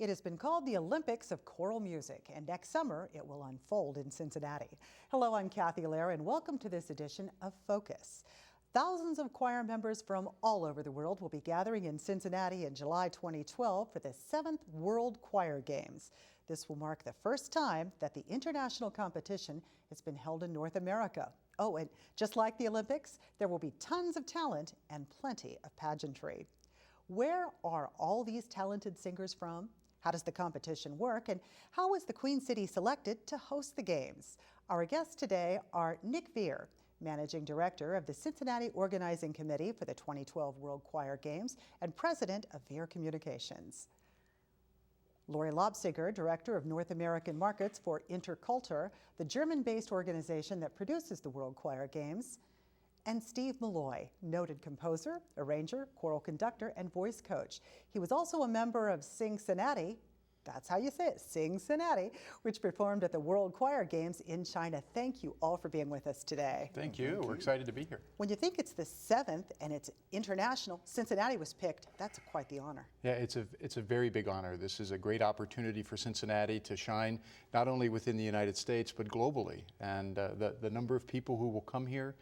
It has been called the Olympics of choral music, and next summer it will unfold in Cincinnati. Hello, I'm Kathy Lehr, and welcome to this edition of Focus. Thousands of choir members from all over the world will be gathering in Cincinnati in July 2012 for the 7th World Choir Games. This will mark the first time that the international competition has been held in North America. Oh, and just like the Olympics, there will be tons of talent and plenty of pageantry. Where are all these talented singers from? How does the competition work? And how was the Queen City selected to host the games? Our guests today are Nick Lehr, Managing Director of the Cincinnati Organizing Committee for the 2012 World Choir Games and President of Lehr Communications. Lori Lobsiger, Director of North American Markets for Interculture, the German-based organization that produces the World Choir Games. And Steve Malloy, noted composer, arranger, choral conductor, and voice coach. He was also a member of Cincinnati, that's how you say it, Cincinnati, which performed at the World Choir Games in China. Thank you all for being with us today. Thank you. We're excited to be here. When you think it's the 7th and it's international, Cincinnati was picked, that's quite the honor. Yeah, it's a very big honor. This is a great opportunity for Cincinnati to shine not only within the United States, but globally. And the number of people who will come here,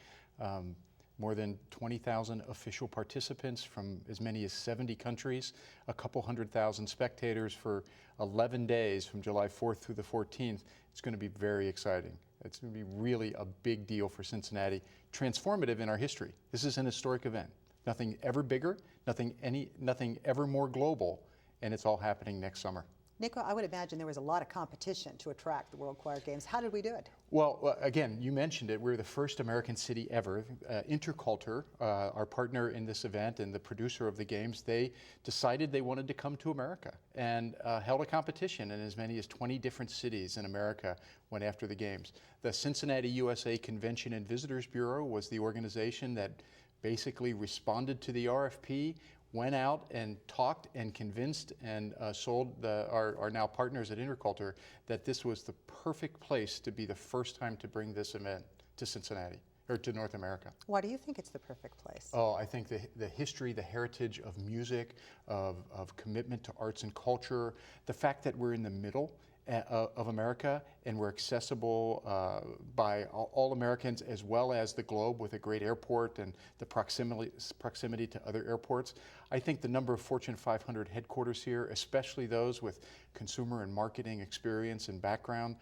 more than 20,000 official participants from as many as 70 countries, a couple 100,000 spectators for 11 days from July 4th through the 14th. It's going to be very exciting. It's going to be really a big deal for Cincinnati, transformative in our history. This is an historic event. Nothing ever bigger, nothing ever more global, and it's all happening next summer. Nico, I would imagine there was a lot of competition to attract the World Choir Games. How did we do it? Well, again, you mentioned it. We're the first American city ever. Interculture, our partner in this event and the producer of the games, they decided they wanted to come to America and held a competition in as many as 20 different cities in America went after the games. The Cincinnati, USA Convention and Visitors Bureau was the organization that basically responded to the RFP, went out and talked and convinced and sold our now partners at Interculture that this was the perfect place to be the first time to bring this event to Cincinnati, or to North America. Why do you think it's the perfect place? Oh, I think the history, the heritage of music, of commitment to arts and culture, the fact that we're in the middle of America and we're accessible by all Americans as well as the globe with a great airport and the proximity to other airports. I think the number of Fortune 500 headquarters here, especially those with consumer and marketing experience and background,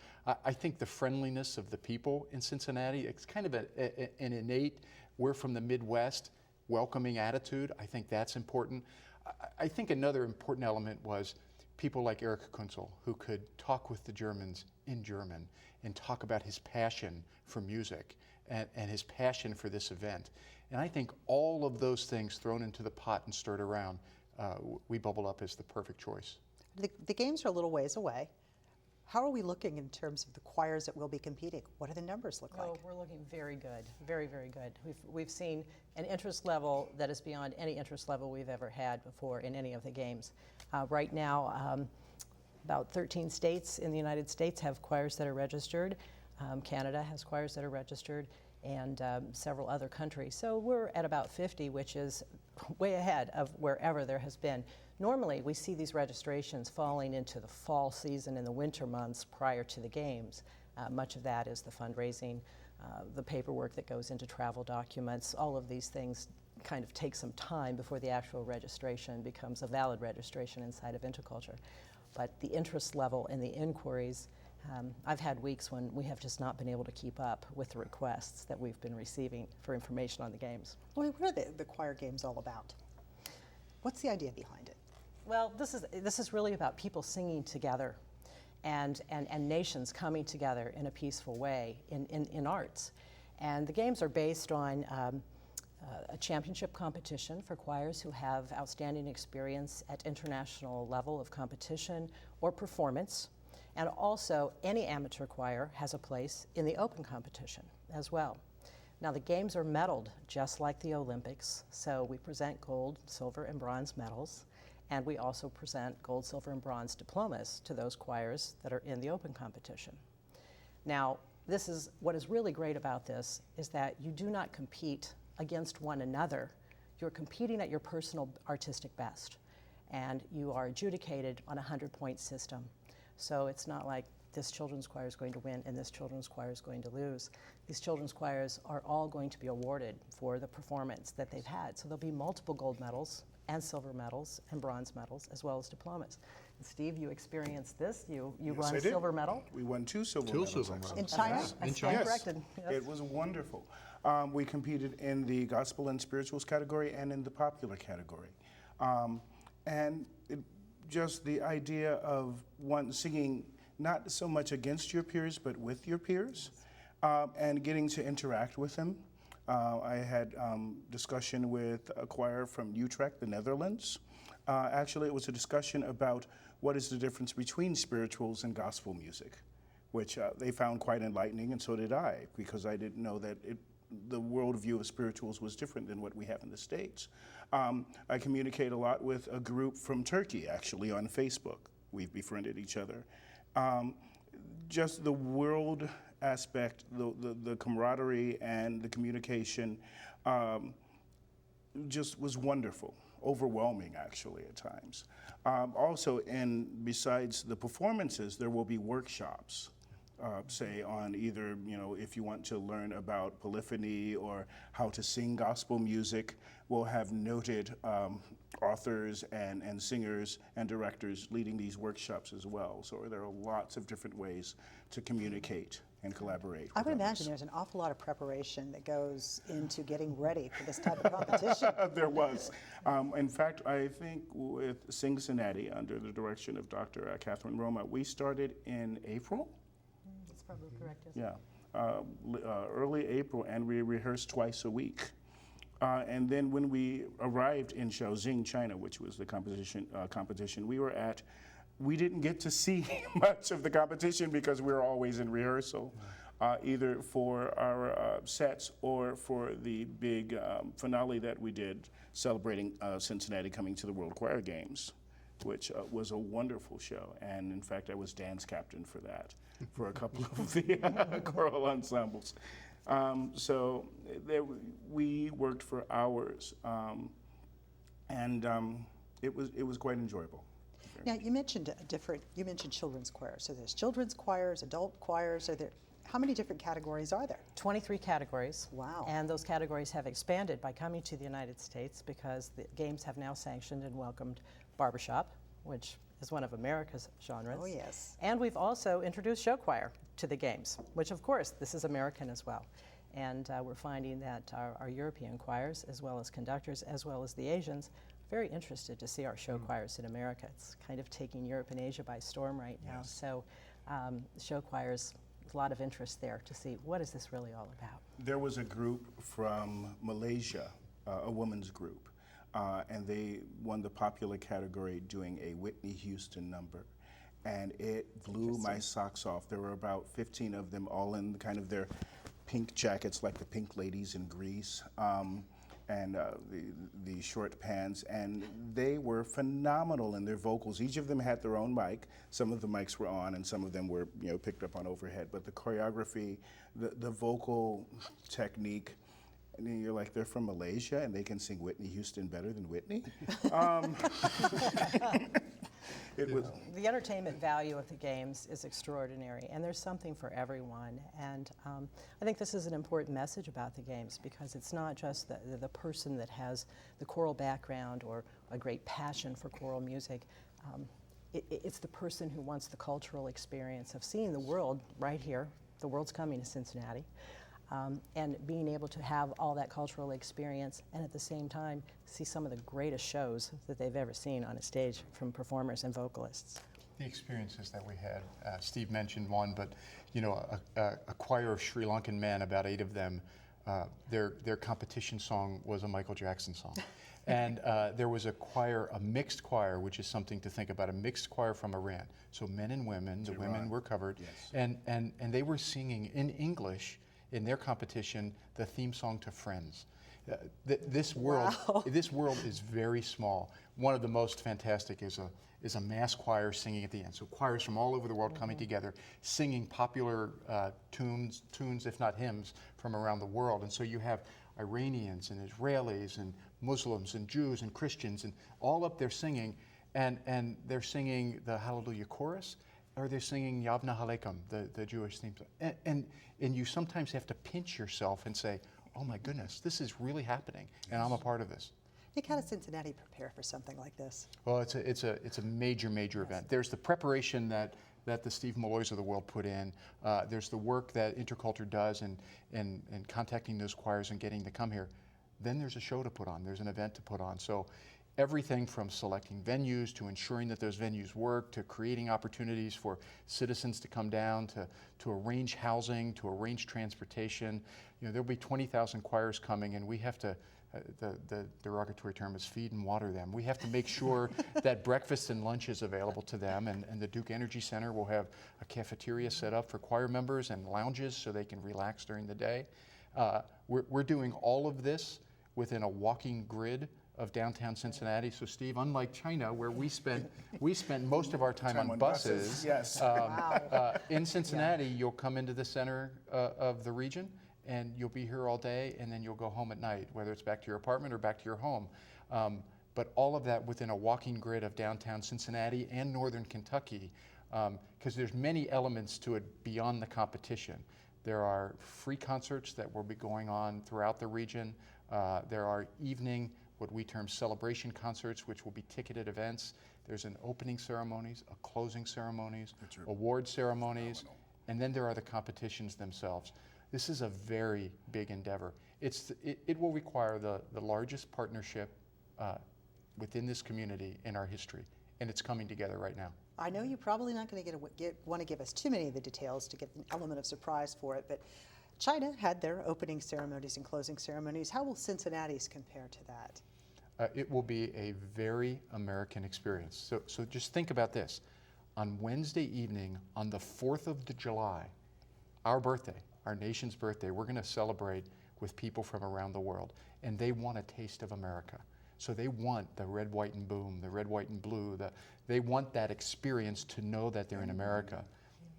I think the friendliness of the people in Cincinnati, it's kind of an innate, we're from the Midwest, welcoming attitude. I think that's important. I think another important element was people like Eric Kunzel, who could talk with the Germans in German and talk about his passion for music and his passion for this event. And I think all of those things thrown into the pot and stirred around, we bubbled up as the perfect choice. The games are a little ways away. How are we looking in terms of the choirs that will be competing? What do the numbers look like? Oh, we're looking very good, very, very good. We've seen an interest level that is beyond any interest level we've ever had before in any of the games. Right now, about 13 states in the United States have choirs that are registered. Canada has choirs that are registered, and several other countries. So we're at about 50, which is way ahead of wherever there has been. Normally, we see these registrations falling into the fall season and the winter months prior to the games. Much of that is the fundraising, the paperwork that goes into travel documents. All of these things kind of take some time before the actual registration becomes a valid registration inside of Interculture. But the interest level and the inquiries, I've had weeks when we have just not been able to keep up with the requests that we've been receiving for information on the games. Well, what are the choir games all about? What's the idea behind it? Well, this is really about people singing together and nations coming together in a peaceful way in arts. And the games are based on a championship competition for choirs who have outstanding experience at international level of competition or performance. And also, any amateur choir has a place in the open competition as well. Now, the games are medaled just like the Olympics, so we present gold, silver, and bronze medals, and we also present gold, silver, and bronze diplomas to those choirs that are in the open competition. Now, what is really great about this is that you do not compete against one another. You're competing at your personal artistic best. and you are adjudicated on a 100-point system. So it's not like this children's choir is going to win and this children's choir is going to lose. These children's choirs are all going to be awarded for the performance that they've had. So there'll be multiple gold medals and silver medals and bronze medals, as well as diplomas. And Steve, you experienced this. You Yes, won I a did. silver medal. We won two silver Two medals. silver actually. In medals. China? I In stand China. corrected. Yes. It was wonderful. We competed in the gospel and spirituals category and in the popular category. And just the idea of one singing not so much against your peers, but with your peers, and getting to interact with them. I had discussion with a choir from Utrecht, the Netherlands. Actually, it was a discussion about what is the difference between spirituals and gospel music, which they found quite enlightening, and so did I, because I didn't know that the worldview of spirituals was different than what we have in the States. I communicate a lot with a group from Turkey, actually, on Facebook. We've befriended each other. Just the world aspect, the camaraderie and the communication just was wonderful, overwhelming actually at times. Also, besides the performances, there will be workshops. Say on either, if you want to learn about polyphony or how to sing gospel music, we'll have noted authors and singers and directors leading these workshops as well. So there are lots of different ways to communicate and collaborate. I would with imagine others. there's an awful lot of preparation that goes into getting ready for this type of competition. There was. In fact, I think with Cincinnati, under the direction of Dr. Catherine Roma, we started in April. That's probably correct, isn't it? Yeah, early April, and we rehearsed twice a week. And then when we arrived in Shaoxing, China, which was the competition, we didn't get to see much of the competition because we were always in rehearsal, either for our sets or for the big finale that we did celebrating Cincinnati coming to the World Choir Games, which was a wonderful show. And in fact, I was dance captain for that, for a couple of the choral ensembles. So we worked for hours, and it was quite enjoyable. Now, you mentioned children's choirs. So there's children's choirs, adult choirs. How many different categories are there? 23 categories. Wow. And those categories have expanded by coming to the United States because the games have now sanctioned and welcomed barbershop, which is one of America's genres. Oh, yes. And we've also introduced show choir to the games, which of course, this is American as well. And we're finding that our European choirs, as well as conductors, as well as the Asians, very interested to see our show choirs in America. It's kind of taking Europe and Asia by storm right now. Yes. So show choirs, a lot of interest there to see what is this really all about. There was a group from Malaysia, a women's group, and they won the popular category doing a Whitney Houston number. And it blew my socks off. There were about 15 of them, all in kind of their pink jackets, like the pink ladies in Greece, and the short pants. And they were phenomenal in their vocals. Each of them had their own mic. Some of the mics were on, and some of them were picked up on overhead. But the choreography, the vocal technique, and then you're like, they're from Malaysia and they can sing Whitney Houston better than Whitney? It was. The entertainment value of the games is extraordinary, and there's something for everyone. And I think this is an important message about the games because it's not just the person that has the choral background or a great passion for choral music. It's the person who wants the cultural experience of seeing the world right here. The world's coming to Cincinnati. And being able to have all that cultural experience and at the same time see some of the greatest shows that they've ever seen on a stage from performers and vocalists. The experiences that we had, Steve mentioned one, but a choir of Sri Lankan men, about 8 of them, their competition song was a Michael Jackson song. And there was a mixed choir, which is something to think about, a mixed choir from Iran. So men and women, the women were covered, yes. and they were singing in English in their competition the theme song to Friends. This world is very small. One of the most fantastic is a mass choir singing at the end. So choirs from all over the world coming together, singing popular tunes, if not hymns, from around the world. And so you have Iranians and Israelis and Muslims and Jews and Christians and all up there singing. and they're singing the Hallelujah chorus, or they're singing Yavna Halekum, the Jewish theme. And you sometimes have to pinch yourself and say, oh my goodness, this is really happening, and I'm a part of this. Nick, how does Cincinnati prepare for something like this? Well, it's a major event. There's the preparation that the Steve Malloys of the world put in. There's the work that Interculture does in contacting those choirs and getting to come here. Then there's a show to put on. There's an event to put on. So everything from selecting venues to ensuring that those venues work, to creating opportunities for citizens to come down, to arrange housing, to arrange transportation. You know, there'll be 20,000 choirs coming, and we have to, the derogatory term is feed and water them. We have to make sure that breakfast and lunch is available to them, and the Duke Energy Center will have a cafeteria set up for choir members and lounges so they can relax during the day. We're doing all of this within a walking grid of downtown Cincinnati. So Steve, unlike China, where we spent most of our time on buses, yes. In Cincinnati, you'll come into the center of the region, and you'll be here all day, and then you'll go home at night, whether it's back to your apartment or back to your home. But all of that within a walking grid of downtown Cincinnati and northern Kentucky, because there's many elements to it beyond the competition. There are free concerts that will be going on throughout the region. There are evening, what we term celebration concerts, which will be ticketed events. There's an opening ceremonies, a closing ceremonies, award ceremonies, and then there are the competitions themselves. This is a very big endeavor. It will require the largest partnership within this community in our history, and it's coming together right now. I know you're probably not going to want to give us too many of the details to get an element of surprise for it, but China had their opening ceremonies and closing ceremonies. How will Cincinnati's compare to that? It will be a very American experience. So just think about this. On Wednesday evening, on the 4th of July, our birthday, our nation's birthday, we're going to celebrate with people from around the world, and they want a taste of America. So they want the red, white, and boom, the red, white, and blue. They want that experience to know that they're in America.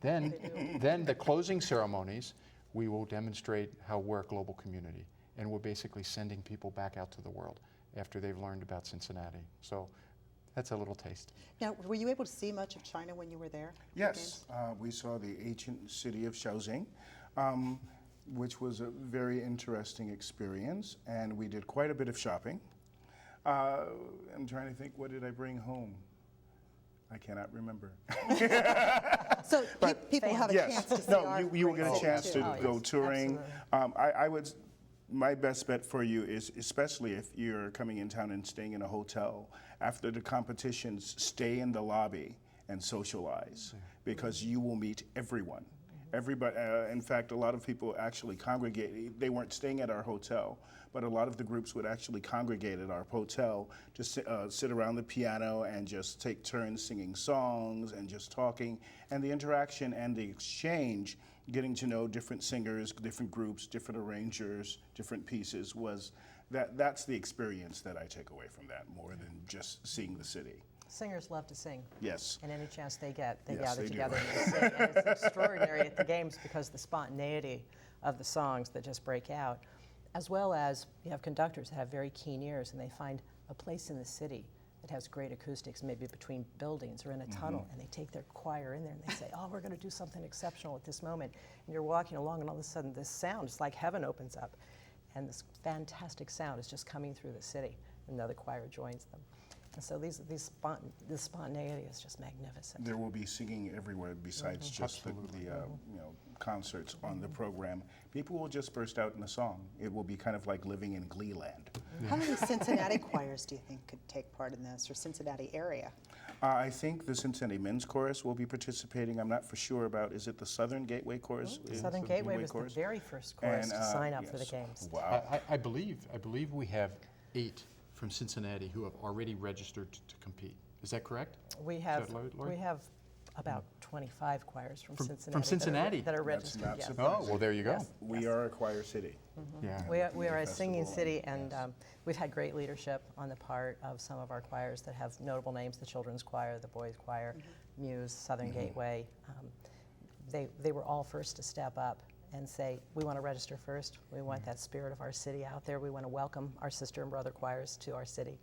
Then the closing ceremonies, we will demonstrate how we're a global community, and we're basically sending people back out to the world after they've learned about Cincinnati. So that's a little taste. Now, were you able to see much of China when you were there? Yes, we saw the ancient city of Shaoxing, which was a very interesting experience, and we did quite a bit of shopping. I'm trying to think, what did I bring home? I cannot remember. So people have a chance to see our you will get a great chance city, to too. go touring. I would, my best bet for you is, especially if you're coming in town and staying in a hotel, after the competitions, stay in the lobby and socialize, because you will meet everyone. Everybody, in fact, a lot of people actually congregate. They weren't staying at our hotel, but a lot of the groups would actually congregate at our hotel to sit around the piano and just take turns singing songs and just talking. And the interaction and the exchange, getting to know different singers, different groups, different arrangers, different pieces, that's the experience that I take away from that, more than just seeing the city. Singers love to sing. Yes. And any chance they get, they Yes, gather they do. together and they sing. And it's extraordinary at the games because the spontaneity of the songs that just break out, as well as you have conductors that have very keen ears, and they find a place in the city that has great acoustics, maybe between buildings or in a tunnel, and they take their choir in there and they say, oh, we're going to do something exceptional at this moment. And you're walking along and all of a sudden this sound, it's like heaven opens up. And this fantastic sound is just coming through the city, and another choir joins them. And so this spontaneity is just magnificent. There will be singing everywhere besides just the concerts on the program. People will just burst out in a song. It will be kind of like living in Gleeland. How many Cincinnati choirs do you think could take part in this, or Cincinnati area? I think the Cincinnati Men's Chorus will be participating. I'm not for sure about, is it the Southern Gateway Chorus? Southern Gateway was the very first chorus to sign up for the games. Wow. I believe we have 8 from Cincinnati who have already registered to compete. Is that correct? We Is have that Lori? about 25 choirs from Cincinnati. From Cincinnati? that are That's registered. not Yes. surprising. Oh, well, there you go. Yes. We are a choir city. Yeah. We are a singing festival, city, and we've had great leadership on the part of some of our choirs that have notable names: the Children's Choir, the Boys Choir, Muse, Southern Gateway. They were all first to step up and say, we want to register first. We want that spirit of our city out there. We want to welcome our sister and brother choirs to our city.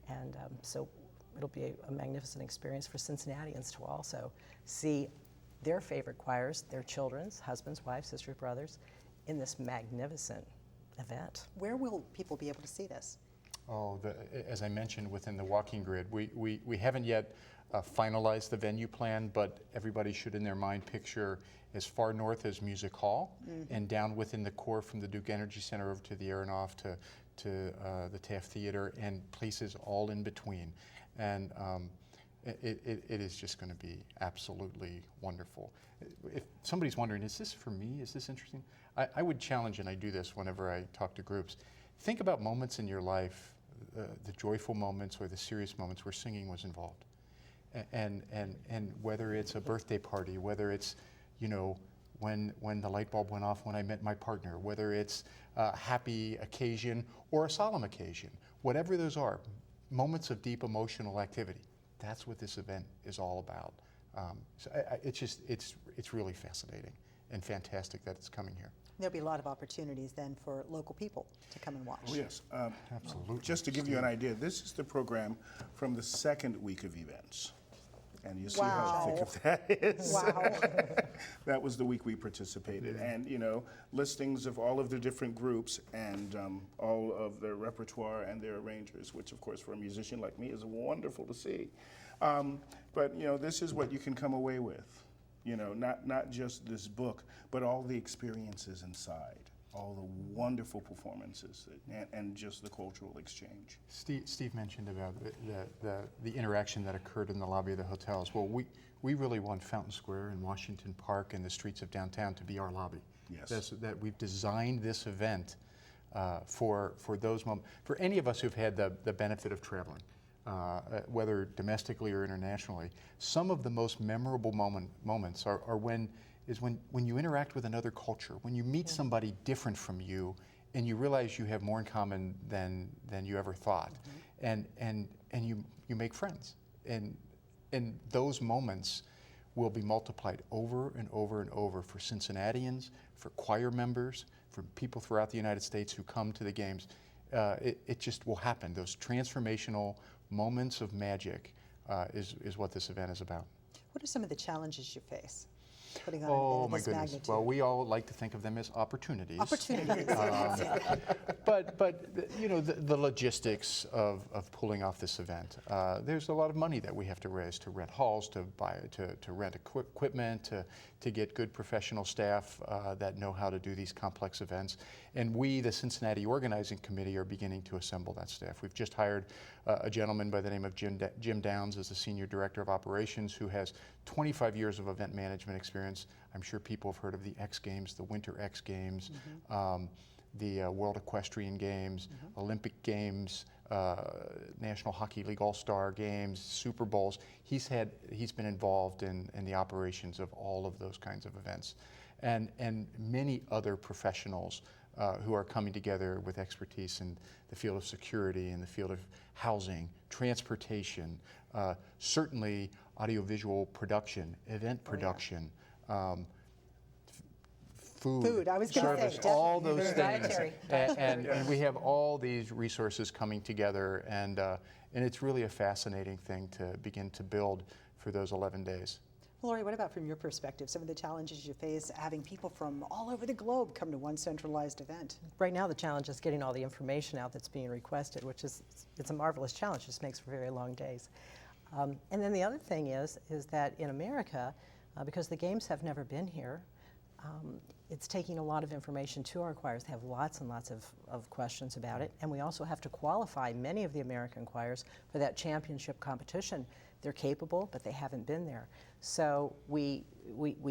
And so it'll be a magnificent experience for Cincinnatians to also see their favorite choirs, their children's, husbands, wives, sisters, brothers, in this magnificent event. Where will people be able to see this? Oh, as I mentioned, within the walking grid. We haven't yet finalized the venue plan, but everybody should in their mind picture as far north as Music Hall and down within the core from the Duke Energy Center over to the Aronoff to the Taft Theater and places all in between. And it is just going to be absolutely wonderful. If somebody's wondering, is this for me? Is this interesting? I would challenge, and I do this whenever I talk to groups, think about moments in your life, the joyful moments or the serious moments where singing was involved. And whether it's a birthday party, whether it's, when the light bulb went off when I met my partner, whether it's a happy occasion or a solemn occasion, whatever those are, moments of deep emotional activity. That's what this event is all about. So it's really fascinating and fantastic that it's coming here. There'll be a lot of opportunities then for local people to come and watch. Oh, yes. Absolutely. Just to give you an idea, this is the program from the second week of events. And you see Wow. how thick of that is. Wow. That was the week we participated. And, listings of all of the different groups and all of their repertoire and their arrangers, which, of course, for a musician like me is wonderful to see. But, this is what you can come away with. Not just this book, but all the experiences inside, all the wonderful performances, and just the cultural exchange. Steve mentioned about the interaction that occurred in the lobby of the hotels. Well, we really want Fountain Square and Washington Park and the streets of downtown to be our lobby. Yes. That we've designed this event for those moments. For any of us who've had the benefit of traveling, whether domestically or internationally, some of the most memorable moments are when you interact with another culture, when you meet somebody different from you, and you realize you have more in common than you ever thought, and you make friends, and those moments will be multiplied over and over and over for Cincinnatians, for choir members, for people throughout the United States who come to the games. It just will happen. Those transformational moments of magic is what this event is about. What are some of the challenges you face putting on Oh an my event of this goodness! magnitude? Well, we all like to think of them as opportunities. Opportunities. But the logistics of pulling off this event. There's a lot of money that we have to raise to rent halls, to rent equipment, to get good professional staff that know how to do these complex events. And we, the Cincinnati Organizing Committee, are beginning to assemble that staff. We've just hired a gentleman by the name of Jim Downs as the Senior Director of Operations, who has 25 years of event management experience. I'm sure people have heard of the X Games, the Winter X Games, the World Equestrian Games, Olympic Games, National Hockey League All-Star Games, Super Bowls. He's been involved in the operations of all of those kinds of events, and many other professionals who are coming together with expertise in the field of security, in the field of housing, transportation, certainly audiovisual production, event production. Food, I was gonna service, say, all those things, Dietary. and we have all these resources coming together, and it's really a fascinating thing to begin to build for those 11 days. Lori, what about from your perspective, some of the challenges you face having people from all over the globe come to one centralized event? Right now, the challenge is getting all the information out that's being requested, which it's a marvelous challenge. It just makes for very long days. And then the other thing is that in America, because the games have never been here, it's taking a lot of information to our choirs. They have lots and lots of questions about it. And we also have to qualify many of the American choirs for that championship competition. They're capable, but they haven't been there. So we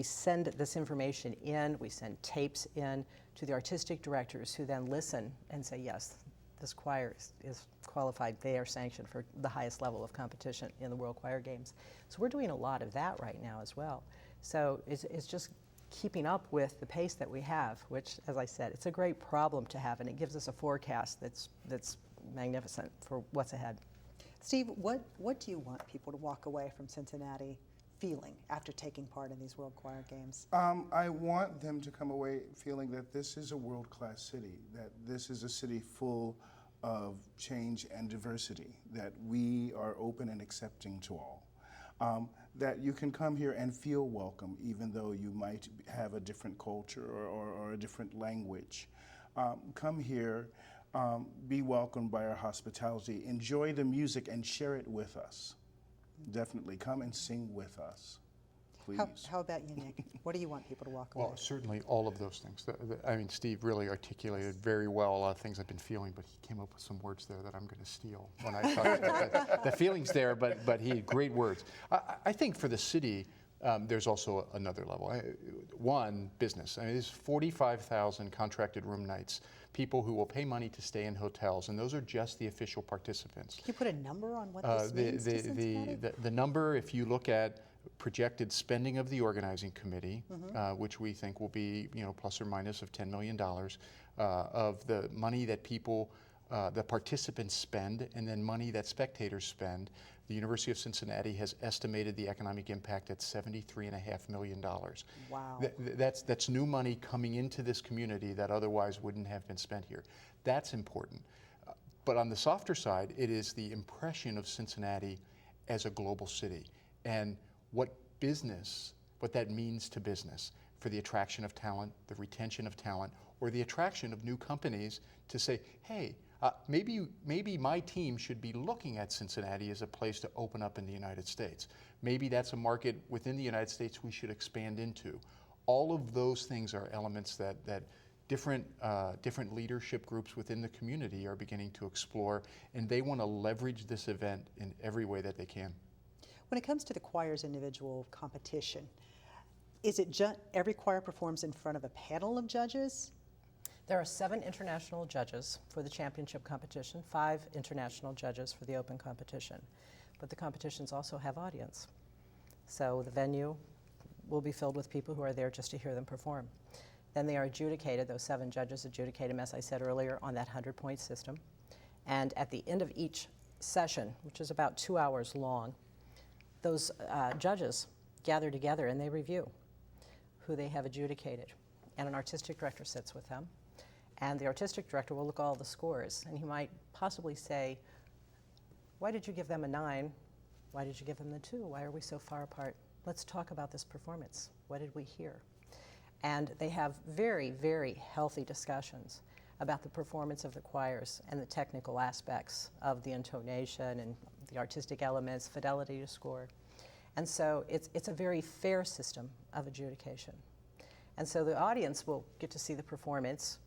send this information in, we send tapes in to the artistic directors, who then listen and say, yes, this choir is qualified. They are sanctioned for the highest level of competition in the World Choir Games. So we're doing a lot of that right now as well. So it's just keeping up with the pace that we have, which, as I said, it's a great problem to have, and it gives us a forecast that's magnificent for what's ahead. Steve, what do you want people to walk away from Cincinnati feeling after taking part in these World Choir Games? I want them to come away feeling that this is a world-class city, that this is a city full of change and diversity, that we are open and accepting to all. That you can come here and feel welcome, even though you might have a different culture or a different language. Come here, be welcomed by our hospitality, enjoy the music and share it with us. Definitely come and sing with us, please. How about you, Nick? What do you want people to walk away? Well, certainly all of those things. I mean, Steve really articulated very well a lot of things I've been feeling, but he came up with some words there that I'm going to steal when I talk about the feelings there, but he had great words. I think for the city, there's also another level. One, business. I mean, there's 45,000 contracted room nights, people who will pay money to stay in hotels, and those are just the official participants. Can you put a number on what this means to Cincinnati? The number, if you look at projected spending of the organizing committee, which we think will be, plus or minus of $10 million, of the money that people, the participants spend, and then money that spectators spend, the University of Cincinnati has estimated the economic impact at $73.5 million. Wow. That's new money coming into this community that otherwise wouldn't have been spent here. That's important. But on the softer side, it is the impression of Cincinnati as a global city, and what that means to business for the attraction of talent, the retention of talent, or the attraction of new companies to say, hey, maybe my team should be looking at Cincinnati as a place to open up in the United States. Maybe that's a market within the United States we should expand into. All of those things are elements that different leadership groups within the community are beginning to explore, and they want to leverage this event in every way that they can. When it comes to the choir's individual competition, is it every choir performs in front of a panel of judges? There are 7 international judges for the championship competition, 5 international judges for the open competition. But the competitions also have audience. So the venue will be filled with people who are there just to hear them perform. Then they are adjudicated, those 7 judges adjudicate them, as I said earlier, on that 100-point system. And at the end of each session, which is about 2 hours long, those judges gather together and they review who they have adjudicated. And an artistic director sits with them. And the artistic director will look at all the scores, and he might possibly say, why did you give them a 9? Why did you give them the 2? Why are we so far apart? Let's talk about this performance. What did we hear? And they have very, very healthy discussions about the performance of the choirs and the technical aspects of the intonation and the artistic elements, fidelity to score. And so it's a very fair system of adjudication. And so the audience will get to see the performance,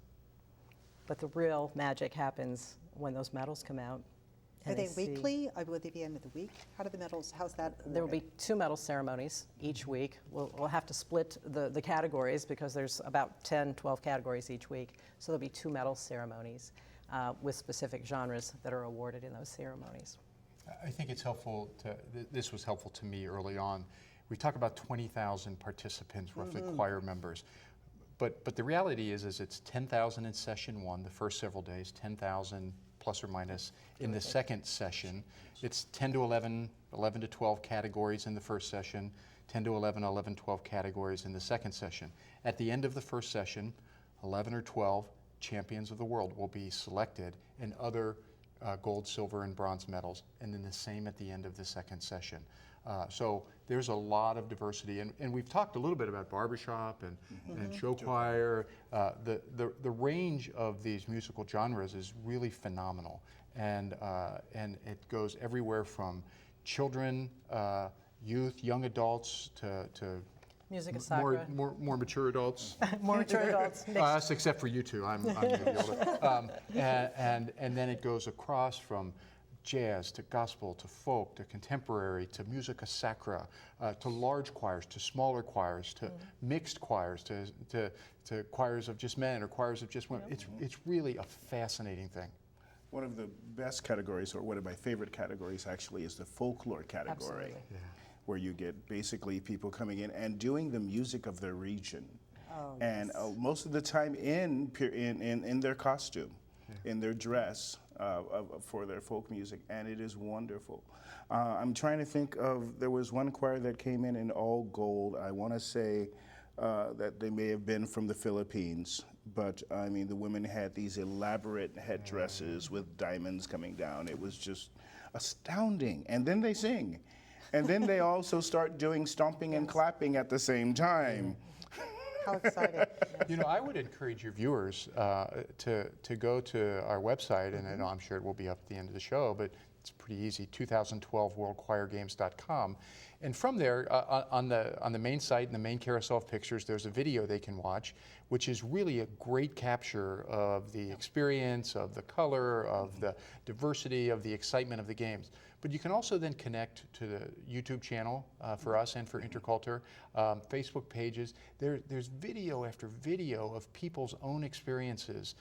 but the real magic happens when those medals come out. Are they weekly? Will they be end of the week? How do the medals, how's that? There will be 2 medal ceremonies each week. We'll have to split the categories because there's about 10, 12 categories each week. So there'll be 2 medal ceremonies with specific genres that are awarded in those ceremonies. I think it's helpful this was helpful to me early on. We talk about 20,000 participants, roughly choir members. But the reality is it's 10,000 in session 1, the first several days, 10,000 plus or minus in the second session. It's 10 to 11, 11 to 12 categories in the first session, 10 to 11, 11, 12 categories in the second session. At the end of the first session, 11 or 12 champions of the world will be selected, and other gold, silver, and bronze medals, and then the same at the end of the second session. So there's a lot of diversity, and we've talked a little bit about barbershop and show choir. The range of these musical genres is really phenomenal, and it goes everywhere from children, youth, young adults to Music is sacra. more mature adults. More mature adults. Us, except for you two. I'm maybe older. And then it goes across from jazz to gospel to folk to contemporary to musica sacra to large choirs to smaller choirs to mixed choirs to choirs of just men or choirs of just women. It's really a fascinating thing. One of the best categories, or one of my favorite categories actually, is the folklore category. Absolutely. Yeah. Where you get basically people coming in and doing the music of their region, and most of the time in their costume, in their dress for their folk music, and it is wonderful. I'm trying to think of, there was one choir that came in all gold. I want to say that they may have been from the Philippines, but I mean, the women had these elaborate headdresses with diamonds coming down. It was just astounding. And then they sing. And then they also start doing stomping and clapping at the same time. How exciting. You know, I would encourage your viewers to go to our website, and I know I'm sure it will be up at the end of the show, but it's pretty easy, 2012worldchoirgames.com. And from there, on the main site, in the main carousel of pictures, there's a video they can watch, which is really a great capture of the experience, of the color, of the diversity, of the excitement of the games. But you can also then connect to the YouTube channel for us and for Interculture, Facebook pages. There's video after video of people's own experiences.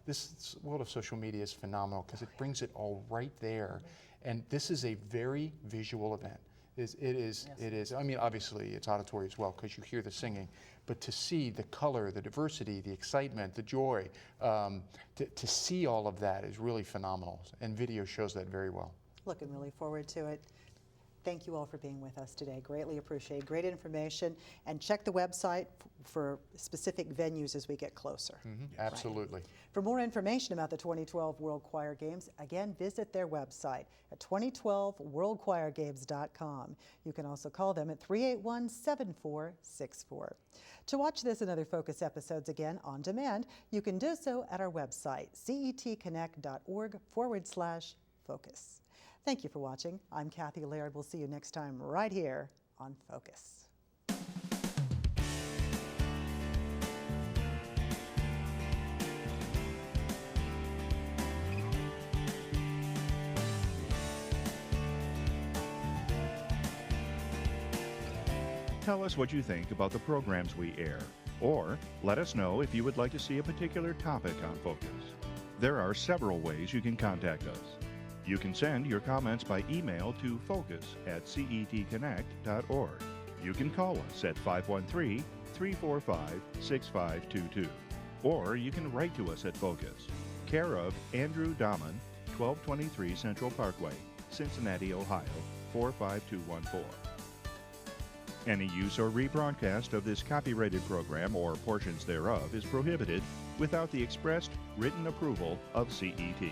This world of social media is phenomenal because it brings it all right there. And this is a very visual event. It is. I mean, obviously it's auditory as well because you hear the singing, but to see the color, the diversity, the excitement, the joy, to see all of that is really phenomenal. And video shows that very well. Looking really forward to it. Thank you all for being with us today. Greatly appreciate. Great information. And check the website for specific venues as we get closer. Absolutely. Right. For more information about the 2012 World Choir Games, again, visit their website at 2012worldchoirgames.com. You can also call them at 381-7464. To watch this and other Focus episodes again on demand, you can do so at our website, cetconnect.org/focus. Thank you for watching. I'm Kathy Lehr. We'll see you next time right here on Focus. Tell us what you think about the programs we air, or let us know if you would like to see a particular topic on Focus. There are several ways you can contact us. You can send your comments by email to focus@cetconnect.org. You can call us at 513-345-6522. Or you can write to us at Focus, care of Andrew Dahman, 1223 Central Parkway, Cincinnati, Ohio, 45214. Any use or rebroadcast of this copyrighted program or portions thereof is prohibited without the expressed written approval of CET.